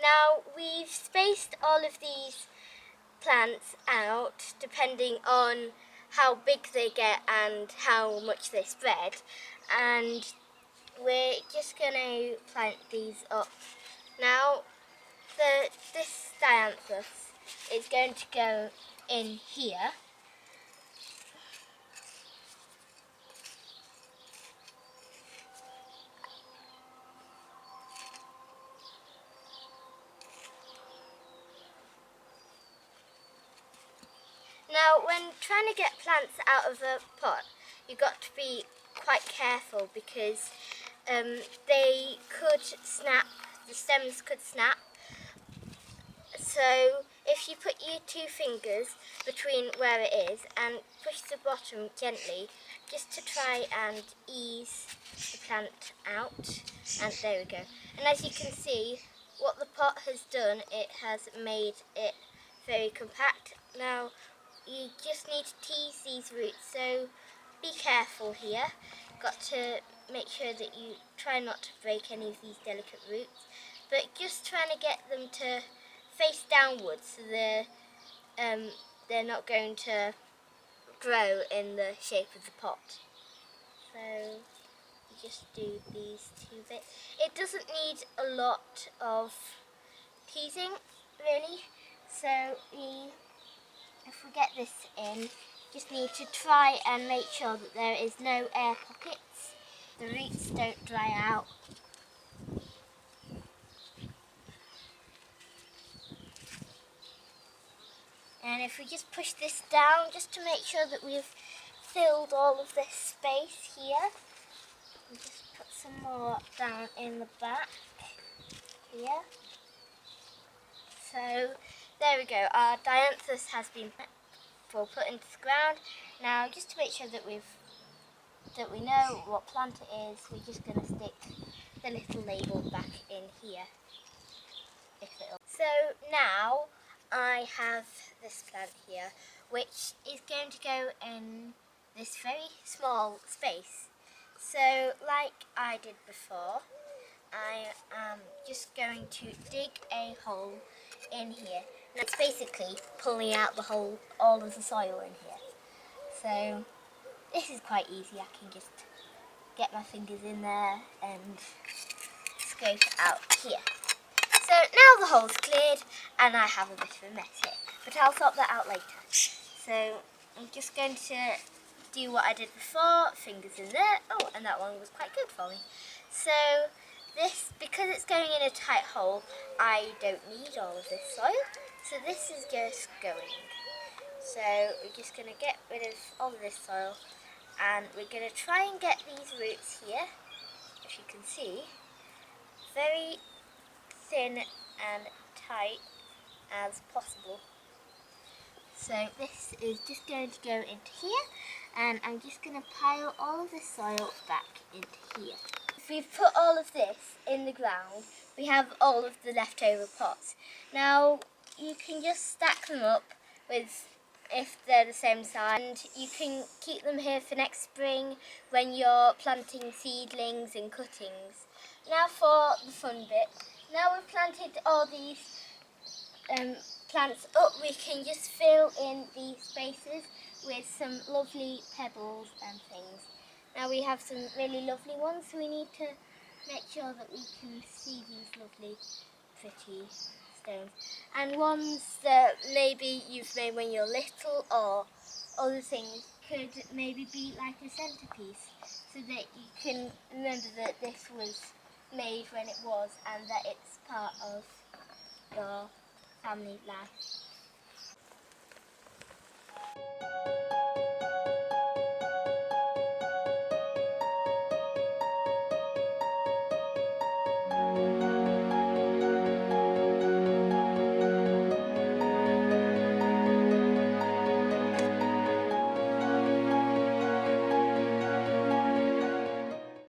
Now we've spaced all of these plants out depending on how big they get and how much they spread, and we're just going to plant these up. Now this dianthus is going to go in here. Now when trying to get plants out of a pot, you've got to be quite careful because they could snap, the stems could snap. So if you put your 2 fingers between where it is and push the bottom gently, just to try and ease the plant out, and there we go. And as you can see, what the pot has done, it has made it very compact. Now you just need to tease these roots, so be careful here. Got to make sure that you try not to break any of these delicate roots, but just trying to get them to face downwards so they're not going to grow in the shape of the pot. So you just do these 2 bits. It doesn't need a lot of teasing really, so if we get this in, just need to try and make sure that there is no air pockets, the roots don't dry out. And if we just push this down, just to make sure that we've filled all of this space here, and just put some more down in the back here. So there we go, our dianthus has been put into the ground. Now just to make sure that we know what plant it is, we're just going to stick the little label back in here. So now I have this plant here, which is going to go in this very small space. So like I did before, I am just going to dig a hole in here. And it's basically pulling out all of the soil in here. So this is quite easy. I can just get my fingers in there and scrape it out here. So now the hole's cleared and I have a bit of a mess here, but I'll sort that out later. So I'm just going to do what I did before, fingers in there. Oh, and that one was quite good for me. So this, because it's going in a tight hole, I don't need all of this soil. So this is just going. So we're just going to get rid of all of this soil and we're going to try and get these roots here, as you can see, very thin and tight as possible. So this is just going to go into here, and I'm just going to pile all of the soil back into here. If we've put all of this in the ground, we have all of the leftover pots. Now you can just stack them up with, if they're the same size, and you can keep them here for next spring when you're planting seedlings and cuttings. Now for the fun bit. Now we've planted all these plants up, we can just fill in these spaces with some lovely pebbles and things. Now we have some really lovely ones, so we need to make sure that we can see these lovely pretty stones. And ones that maybe you've made when you're little, or other things could maybe be like a centerpiece, so that you can remember that this was made when it was, and that it's part of your family life.